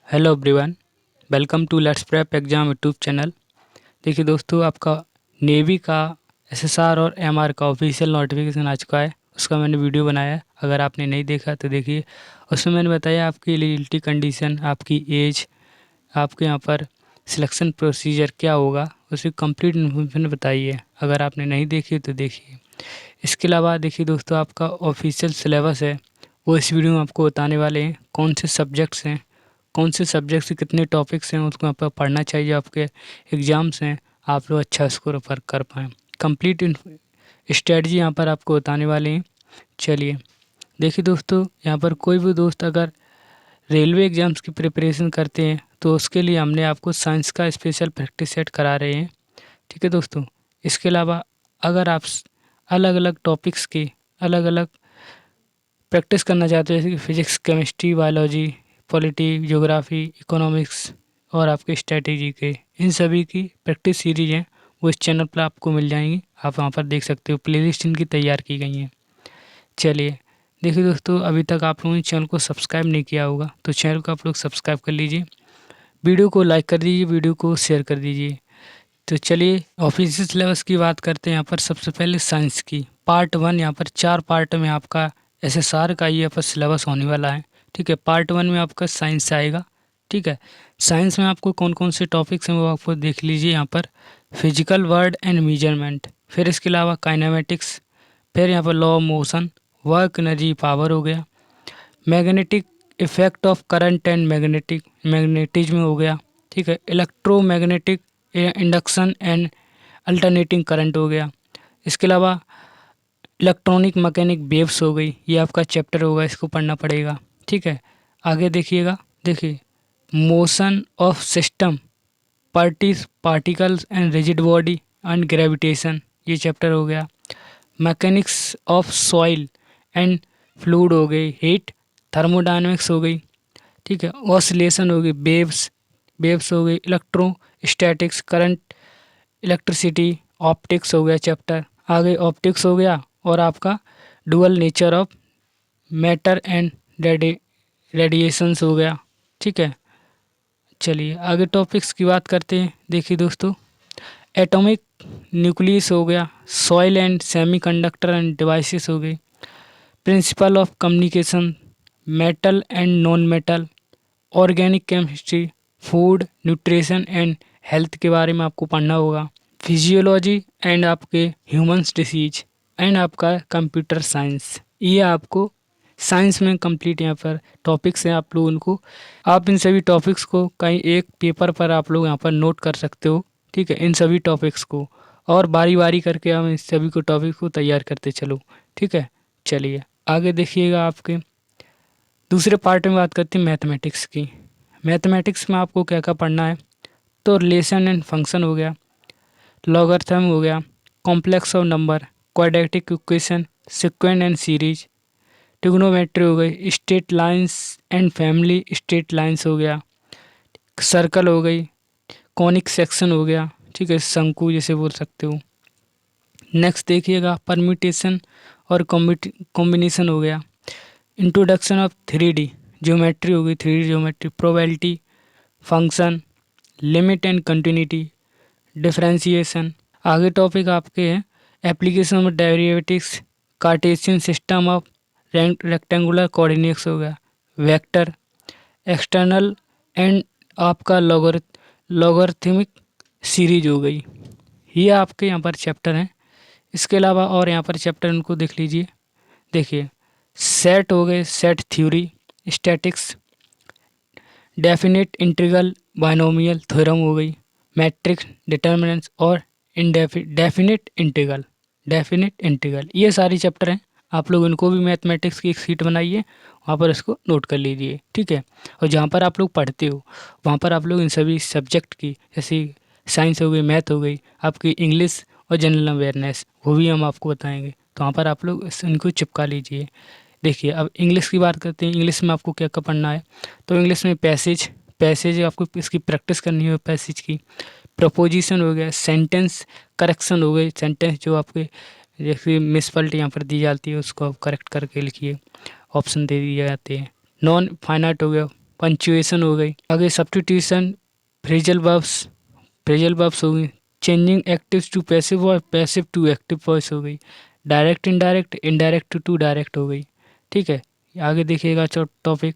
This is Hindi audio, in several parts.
Hello everyone, welcome to let's prep exam YouTube channel. देखिए दोस्तों, आपका नेवी का एसएसआर और एमआर का ऑफिशियल नोटिफिकेशन आ चुका है। उसका मैंने वीडियो बनाया है, अगर आपने नहीं देखा तो देखिए। उसमें मैंने बताया आपकी एलिजिबिलिटी कंडीशन, आपकी एज, आपके यहाँ पर सिलेक्शन प्रोसीजर क्या होगा, उसकी कंप्लीट इन्फॉर्मेशन बताई है। अगर आपने नहीं देखी तो देखिए। इसके अलावा देखिए दोस्तों, आपका ऑफिशियल सिलेबस है, वो इस वीडियो में आपको बताने वाले हैं। कौन से सब्जेक्ट्स हैं, कौन से सब्जेक्ट से कितने टॉपिक्स हैं, उसको आप पढ़ना चाहिए। आपके एग्ज़ाम्स हैं, आप लोग अच्छा स्कोर पर कर पाएँ। कंप्लीट स्ट्रेटजी यहाँ पर आपको बताने वाले हैं। चलिए देखिए दोस्तों, यहाँ पर कोई भी दोस्त अगर रेलवे एग्ज़ाम्स की प्रिपरेशन करते हैं तो उसके लिए हमने आपको साइंस का स्पेशल प्रैक्टिस सेट करा रहे हैं। ठीक है दोस्तों। इसके अलावा अगर आप अलग अलग टॉपिक्स की अलग अलग प्रैक्टिस करना चाहते हो, जैसे कि physics, chemistry, biology, polity, geography, economics और आपके स्ट्रेटेजी के, इन सभी की प्रैक्टिस सीरीज हैं, वो इस चैनल पर आपको मिल जाएंगी। आप वहाँ पर देख सकते हो, प्लेलिस्ट इनकी तैयार की गई हैं। चलिए देखिए दोस्तों, अभी तक आप लोगों ने चैनल को सब्सक्राइब नहीं किया होगा तो चैनल को आप लोग सब्सक्राइब कर लीजिए, वीडियो को लाइक कर दीजिए, वीडियो को शेयर कर दीजिए। तो चलिए ऑफिशियल सिलेबस की बात करते हैं। यहाँ पर सबसे पहले साइंस की पार्ट 1, यहाँ पर 4 पार्ट में आपका एसएसआर का ये पर सिलेबस होने वाला है। ठीक है, पार्ट 1 में आपका साइंस आएगा। ठीक है, साइंस में आपको कौन कौन से टॉपिक्स हैं वो आपको देख लीजिए। यहाँ पर फिजिकल वर्ड एंड मेजरमेंट, फिर इसके अलावा काइनेमेटिक्स, फिर यहाँ पर law of motion, work energy power हो गया, magnetic effect of current and magnetism हो गया। ठीक है, electromagnetic induction and alternating current हो गया। इसके अलावा इलेक्ट्रॉनिक मैकेनिक वेव्स हो गई, ये आपका चैप्टर होगा, इसको पढ़ना पड़ेगा। ठीक है, आगे देखिएगा। देखिए motion of system, particles and rigid body and gravitation, ये चैप्टर हो गया। Mechanics of soil and fluid हो गई, हीट, थर्मोडायनेमिक्स हो गई। ठीक है, ऑसिलेशन हो गई, वेव्स हो गई, इलेक्ट्रोस्टैटिक्स, करंट, इलेक्ट्रिसिटी, ऑप्टिक्स हो गया चैप्टर। आगे ऑप्टिक्स हो गया और आपका dual nature of matter and radiations हो गया। ठीक है, चलिए आगे टॉपिक्स की बात करते हैं। देखिए दोस्तों, एटॉमिक न्यूक्लियस हो गया, soil and semiconductor end devices हो गई, principle of communication, metal and non metal, organic chemistry, food, nutrition and health के बारे में आपको पढ़ना होगा, फिजियोलॉजी एंड आपके ह्यूमंस डिसीज एंड आपका कंप्यूटर साइंस, ये आपको साइंस में कंप्लीट यहाँ पर टॉपिक्स हैं। आप लोग उनको, आप इन सभी टॉपिक्स को कहीं एक पेपर पर आप लोग यहाँ पर नोट कर सकते हो। ठीक है, इन सभी टॉपिक्स को, और बारी बारी करके हम इस सभी को टॉपिक को तैयार करते चलो। ठीक है, चलिए आगे देखिएगा। आपके दूसरे पार्ट में बात करते हैं मैथमेटिक्स की। मैथमेटिक्स में आपको क्या क्या पढ़ना है, तो रिलेशन एंड फंक्शन हो गया, लॉगरिथम हो गया, complex of number, quadratic equation, sequence and series, trigonometry हो गई, straight lines and family straight lines हो गया, सर्कल हो गई, कॉनिक सेक्शन हो गया। ठीक है, शंकु जैसे बोल सकते हो। नेक्स्ट देखिएगा, परम्यूटेशन और कॉम्बिनेशन हो गया, इंट्रोडक्शन ऑफ 3D ज्योमेट्री हो गई, 3D geometry, probability, function, limit and continuity, differentiation. आगे टॉपिक आपके हैं application of derivatives, Cartesian system of rectangular coordinates हो गया, वेक्टर, एक्सटर्नल एंड आपका लॉगरिथमिक सीरीज हो गई। ये आपके यहाँ पर चैप्टर हैं। इसके अलावा और यहाँ पर चैप्टर उनको देख लीजिए। देखिए सेट हो गए, set theory, statics, definite integral binomial theorem हो गई, मैट्रिक्स डिटर्मिनेंट्स और डेफिनेट इंटीग्रल, ये सारी चैप्टर हैं। आप लोग इनको भी मैथमेटिक्स की एक सीट बनाइए, वहाँ पर इसको नोट कर लीजिए। ठीक है, और जहाँ पर आप लोग पढ़ते हो वहाँ पर आप लोग इन सभी सब्जेक्ट की, जैसे साइंस हो गई, मैथ हो गई, आपकी इंग्लिश और जनरल अवेयरनेस, वो भी हम आपको बताएंगे, तो वहाँ पर आप लोग इनको चिपका लीजिए। देखिए अब इंग्लिश की बात करते हैं। इंग्लिश में आपको क्या क्या पढ़ना है, तो इंग्लिश में पैसेज आपको इसकी प्रैक्टिस करनी है, पैसेज की, प्रपोजिशन हो गया, सेंटेंस करेक्शन हो गई, सेंटेंस जो आपके जैसे मिसफल्ट यहाँ पर दी जाती है उसको आप करेक्ट करके लिखिए, ऑप्शन दे दिए जाते हैं। नॉन फाइनाइट हो गया, पंचुएशन हो गई। आगे सब्स्टिट्यूशन, फ्रेजल वर्ब्स हो गई। चेंजिंग एक्टिव टू पैसिव और पैसिव टू एक्टिव वॉइस हो गई। Direct indirect, indirect to direct हो गई। ठीक है, आगे देखिएगा टॉपिक।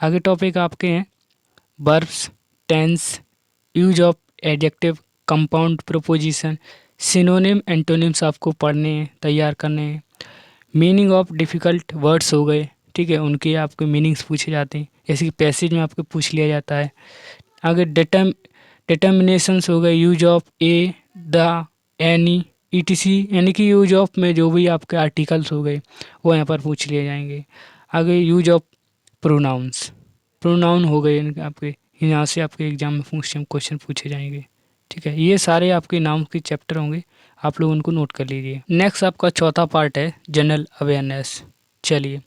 आगे टॉपिक आपके हैं verbs, tense, use of adjective, compound proposition, synonym, antonyms आपको पढ़ने हैं, तैयार करने हैं। मीनिंग ऑफ डिफ़िकल्ट वर्ड्स हो गए, ठीक है, उनके आपके मीनिंग्स पूछे जाते हैं, जैसे कि पैसेज में आपको पूछ लिया जाता है। आगे डिटर्मिनेशंस हो गए, use of A, the, any, etc, यानी कि यूज ऑफ में जो भी आपके आर्टिकल्स हो गए वो यहाँ पर पूछ लिए जाएंगे। आगे यूज ऑफ प्रोनाउंस, प्रोनाउन हो गए आपके, यहाँ से आपके एग्जाम में क्वेश्चन पूछे जाएंगे। ठीक है, ये सारे आपके नाम के चैप्टर होंगे, आप लोग उनको नोट कर लीजिए। नेक्स्ट आपका चौथा पार्ट है जनरल अवेयरनेस। चलिए,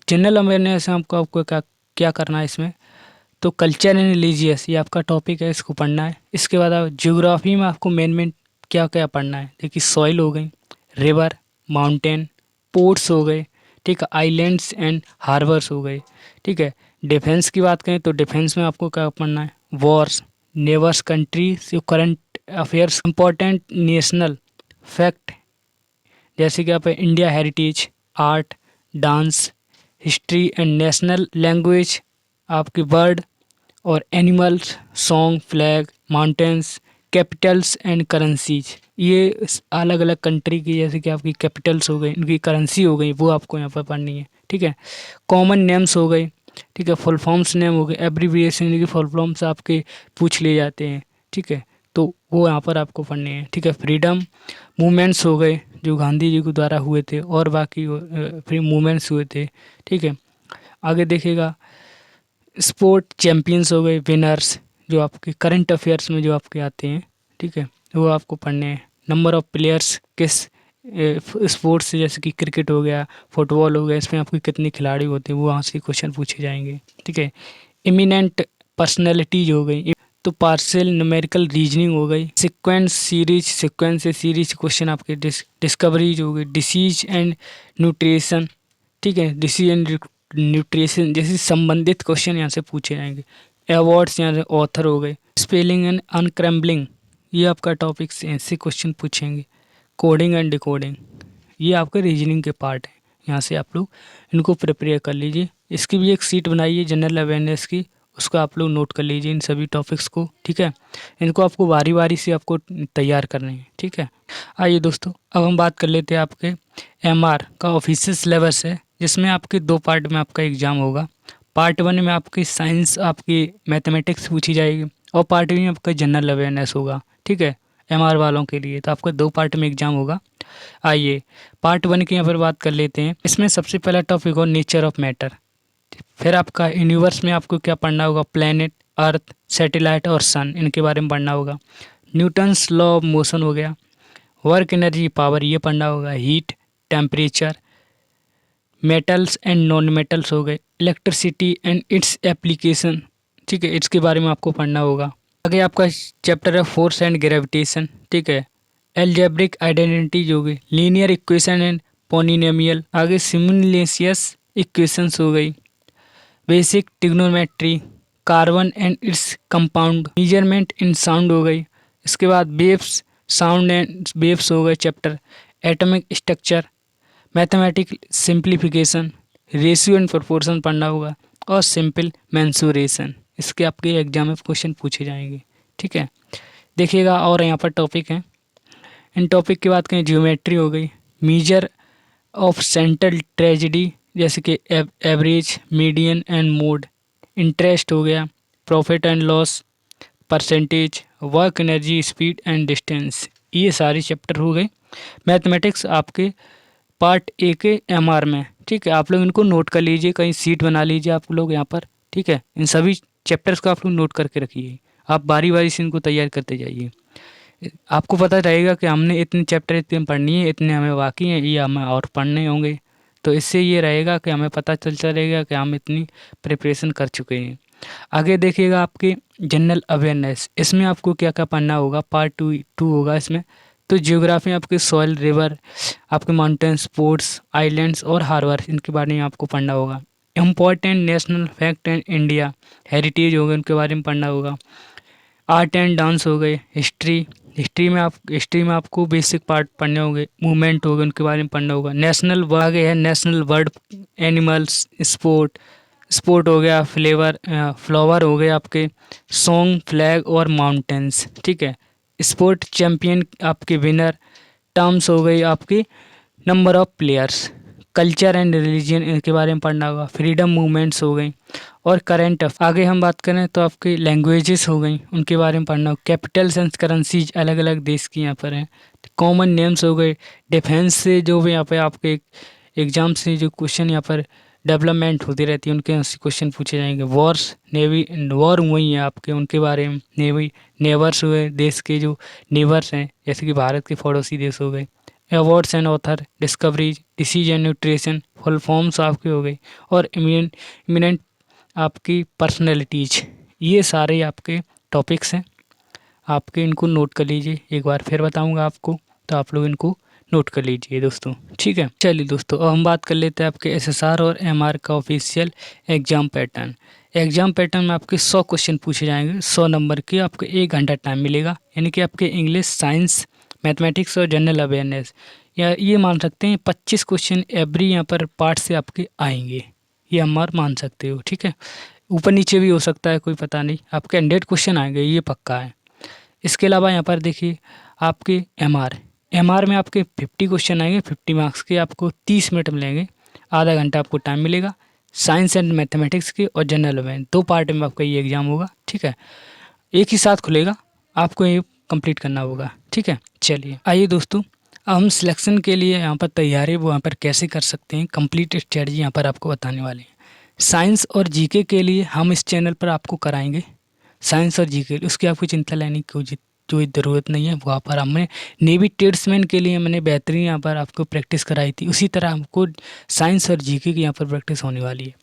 जनरल अवेयरनेस आपको क्या क्या करना है इसमें, तो कल्चर एंड रिलीजियस ये आपका टॉपिक है, इसको पढ़ना है। इसके बाद आप ज्योग्राफी में आपको मेन क्या क्या पढ़ना है, देखिए सॉइल हो गई, रिवर, माउंटेन, पोर्ट्स हो गए, ठीक है, आइलैंड्स एंड हार्बर्स हो गए। ठीक है, डिफेंस की बात करें तो डिफेंस में आपको क्या पढ़ना है, वॉर्स, नेबर्स कंट्री से current affairs, important national fact, जैसे कि आप India heritage, art, dance, history and national language, आपकी बर्ड और animals, song, flag, mountains, Capitals and currencies, ये अलग अलग कंट्री की जैसे कि आपकी कैपिटल्स हो गई, इनकी करेंसी हो गई, वो आपको यहाँ पर पढ़नी है। ठीक है, कॉमन नेम्स हो गए, ठीक है, फुल फॉर्म्स नेम हो गए, एब्रीविएशन की फुल फॉर्म्स आपके पूछ लिए जाते हैं। ठीक है, तो वो यहाँ पर आपको पढ़ने हैं। ठीक है, फ्रीडम मूवमेंट्स हो गए जो गांधी जी के द्वारा हुए थे और बाकी फ्री मूवमेंट्स हुए थे। ठीक है, आगे देखिएगा स्पोर्ट चैम्पियंस हो गए, विनर्स, जो आपके करंट अफेयर्स में जो आपके आते हैं। ठीक है, वो आपको पढ़ने हैं। नंबर ऑफ़ प्लेयर्स किस स्पोर्ट्स से, जैसे कि क्रिकेट हो गया, फुटबॉल हो गया, इसमें आपके कितने खिलाड़ी होते हैं, वो वहाँ से क्वेश्चन पूछे जाएंगे। ठीक है, इमिनेंट पर्सनैलिटीज हो गई, तो पार्शियल न्यूमेरिकल रीजनिंग हो गई, सीक्वेंस से सीरीज क्वेश्चन आपके, डिस्कवरीज हो गई, डिसीज एंड न्यूट्रिशन। ठीक है, डिसीज एंड न्यूट्रिशन जैसे संबंधित क्वेश्चन यहाँ से पूछे जाएंगे। अवार्ड्स यहाँ से ऑथर हो गए, स्पेलिंग एंड अनक्रैम्बलिंग, ये आपका टॉपिक से ऐसे क्वेश्चन पूछेंगे। कोडिंग एंड डिकोडिंग, ये आपके रीजनिंग के पार्ट है, यहाँ से आप लोग इनको प्रिपेयर कर लीजिए। इसकी भी एक सीट बनाइए जनरल अवेयरनेस की, उसको आप लोग नोट कर लीजिए इन सभी टॉपिक्स को। ठीक है, इनको आपको बारी बारी से आपको तैयार करने हैं। ठीक है, आइए दोस्तों, अब हम बात कर लेते हैं आपके एमआर का ऑफिशियल सिलेबस है, जिसमें आपके 2 पार्ट में आपका एग्ज़ाम होगा। पार्ट 1 में आपकी साइंस, आपकी मैथमेटिक्स पूछी जाएगी, और पार्ट 2 में आपका जनरल अवेयरनेस होगा। ठीक है, एमआर वालों के लिए तो आपका 2 पार्ट में एग्ज़ाम होगा। आइए पार्ट 1 की यहाँ पर बात कर लेते हैं। इसमें सबसे पहला टॉपिक हो नेचर ऑफ मैटर, फिर आपका यूनिवर्स में आपको क्या पढ़ना होगा, प्लैनेट, अर्थ, सैटेलाइट और सन, इनके बारे में पढ़ना होगा। न्यूटन्स लॉ ऑफ मोशन हो गया, वर्क एनर्जी पावर, ये पढ़ना होगा। Heat, temperature, metals and non metals हो गए, इलेक्ट्रिसिटी एंड इट्स एप्लीकेशन। ठीक है, इसके बारे में आपको पढ़ना होगा। आगे आपका चैप्टर है फोर्स एंड ग्रेविटेशन। ठीक है, एल्जेब्रिक आइडेंटिटी हो गई, लीनियर इक्वेशन एंड पोलिनोमियल, आगे सिमुलेशियस इक्वेशंस हो गई, basic trigonometry, carbon and its compound, measurement in sound हो गई। इसके बाद वेव्स, साउंड एंड वेव्स हो गए chapter, atomic structure, mathematic simplification, ratio and proportion पढ़ना होगा, और सिंपल मेंसुरेशन। इसके आपके एग्जाम में क्वेश्चन पूछे जाएंगे। ठीक है, देखिएगा, और यहाँ पर टॉपिक हैं। इन टॉपिक की बात करें, ज्योमेट्री हो गई, मेजर ऑफ सेंट्रल ट्रेजेडी, जैसे कि average, median and mode, interest हो गया, profit and loss, percentage, work energy, speed and distance, ये सारे चैप्टर हो गए मैथमेटिक्स आपके पार्ट 1 के एमआर में। ठीक है, आप लोग इनको नोट कर लीजिए, कहीं सीट बना लीजिए आप लोग यहाँ पर। ठीक है, इन सभी चैप्टर्स को आप लोग नोट करके रखिए, आप बारी बारी से इनको तैयार करते जाइए। आपको पता रहेगा कि हमने इतने चैप्टर इतने पढ़नी है, इतने हमें बाकी हैं, ये हमें और पढ़ने होंगे। तो इससे ये रहेगा कि हमें पता चलता रहेगा कि हम इतनी प्रिपरेशन कर चुके हैं। आगे देखिएगा आपकी जनरल अवेयरनेस, इसमें आपको क्या क्या पढ़ना होगा, पार्ट 2 होगा इसमें। तो जियोग्राफी आपके सॉइल, रिवर, आपके माउंटेन्स, पोर्ट्स, आइलैंड्स और हार्बर, इनके बारे में आपको पढ़ना होगा। Important national fact and India heritage हो गए, उनके बारे में पढ़ना होगा। आर्ट एंड डांस हो गए। हिस्ट्री में आपको बेसिक पार्ट पढ़ने होंगे। मूवमेंट हो गए, उनके बारे में पढ़ना होगा। नेशनल आगे है नेशनल बर्ड एनिमल्स। स्पोर्ट हो गया। फ्लावर हो गए आपके। सॉन्ग, फ्लैग और माउंटेन्स, ठीक है। स्पोर्ट चैंपियन आपके विनर। टर्म्स हो गई आपकी number of players. Culture and religion इनके बारे में पढ़ना होगा। फ्रीडम मूवमेंट्स हो गई। और करंट आगे हम बात करें तो आपकी लैंग्वेजेस हो गई, उनके बारे में पढ़ना होगा। कैपिटल्स एंड करेंसीज अलग अलग देश की यहाँ पर हैं। कॉमन नेम्स हो गए। डिफेंस से जो भी यहाँ पे आपके एग्जाम से जो क्वेश्चन यहाँ पर डेवलपमेंट होती रहती है, उनके यहाँ से क्वेश्चन पूछे जाएंगे। वॉर्स, नेवी, वॉर हुई हैं आपके, उनके बारे में। नेवर्स हुए, देश के जो नेवर्स हैं, जैसे कि भारत के पड़ोसी देश हो गए। Awards and author, discoveries, disease and nutrition, full forms आपके हो गई। और इमिनेंट आपकी पर्सनैलिटीज, ये सारे आपके टॉपिक्स हैं। आपके इनको नोट कर लीजिए, एक बार फिर बताऊंगा आपको, तो आप लोग इनको नोट कर लीजिए दोस्तों, ठीक है। चलिए दोस्तों, अब हम बात कर लेते हैं आपके एसएसआर और एमआर का official exam pattern. Exam pattern में आपके 100 क्वेश्चन पूछे जाएंगे, 100 नंबर के। आपको 1 घंटा टाइम मिलेगा, यानी कि आपके इंग्लिश, साइंस, मैथमेटिक्स और जनरल अवेयरनेस, या ये मान सकते हैं 25 क्वेश्चन एवरी यहाँ पर पार्ट से आपके आएंगे, ये हम मान सकते हो, ठीक है। ऊपर नीचे भी हो सकता है, कोई पता नहीं। आपके 100 क्वेश्चन आएंगे, ये पक्का है। इसके अलावा यहाँ पर देखिए आपके एमआर में आपके 50 क्वेश्चन आएंगे, 50 मार्क्स के। आपको 30 मिनट मिलेंगे, आधा घंटा आपको टाइम मिलेगा। साइंस एंड मैथमेटिक्स के और जनरल अवेयरनेस 2 पार्ट में आपका ये एग्ज़ाम होगा, ठीक है। एक ही साथ खुलेगा, आपको ये कंप्लीट करना होगा, ठीक है। चलिए आइए दोस्तों, अब हम सिलेक्शन के लिए यहाँ पर तैयारी वो यहाँ पर कैसे कर सकते हैं, कंप्लीट स्ट्रेटजी यहाँ पर आपको बताने वाले हैं। साइंस और जीके के लिए हम इस चैनल पर आपको कराएंगे। साइंस और जीके, उसकी आपको चिंता लेने की कोई ज़रूरत नहीं है। वहाँ पर हमने नेवी ट्रेड्समैन के लिए मैंने बेहतरीन यहाँ पर आपको प्रैक्टिस कराई थी, उसी तरह हमको साइंस और जीके की यहाँ पर प्रैक्टिस होने वाली है।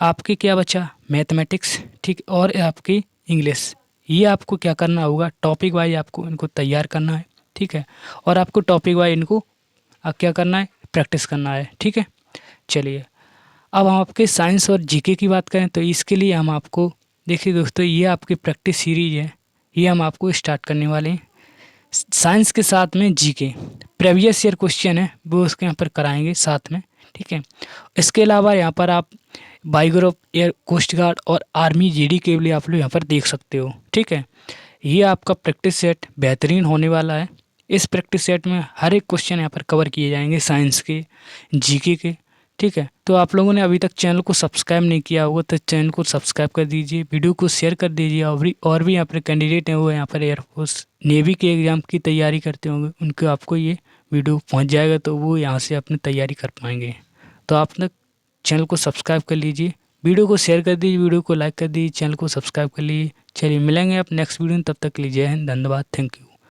आपके क्या बचा, मैथमेटिक्स, ठीक, और आपकी इंग्लिश। ये आपको क्या करना होगा, टॉपिक वाइज आपको इनको तैयार करना है, ठीक है। और आपको टॉपिक वाइज इनको क्या करना है, प्रैक्टिस करना है, ठीक है। चलिए, अब हम आपके साइंस और जीके की बात करें तो इसके लिए हम आपको, देखिए दोस्तों, ये आपकी प्रैक्टिस सीरीज है, ये हम आपको स्टार्ट करने वाले हैं। साइंस के साथ में जीके प्रीवियस ईयर क्वेश्चन है, वो उसके यहाँ पर कराएंगे साथ में, ठीक है। इसके अलावा यहाँ पर आप बायोग्राफ, एयर, कोस्ट गार्ड और आर्मी जीडी के लिए आप लोग यहाँ पर देख सकते हो, ठीक है। ये आपका प्रैक्टिस सेट बेहतरीन होने वाला है। इस प्रैक्टिस सेट में हर एक क्वेश्चन यहाँ पर कवर किए जाएंगे, साइंस के, जीके के, ठीक है। तो आप लोगों ने अभी तक चैनल को सब्सक्राइब नहीं किया होगा तो चैनल को सब्सक्राइब कर दीजिए, वीडियो को शेयर कर दीजिए। और भी यहाँ पर कैंडिडेट हैं, वो यहाँ पर एयरफोर्स, नेवी के एग्ज़ाम की तैयारी करते होंगे, उनको आपको ये वीडियो पहुँच जाएगा, तो वो यहाँ से अपनी तैयारी कर पाएंगे। तो आप लोग चैनल को सब्सक्राइब कर लीजिए, वीडियो को शेयर कर दीजिए, वीडियो को लाइक कर दीजिए, चैनल को सब्सक्राइब कर लीजिए। चलिए मिलेंगे आप नेक्स्ट वीडियो में, तब तक लीजिए, धन्यवाद, थैंक यू।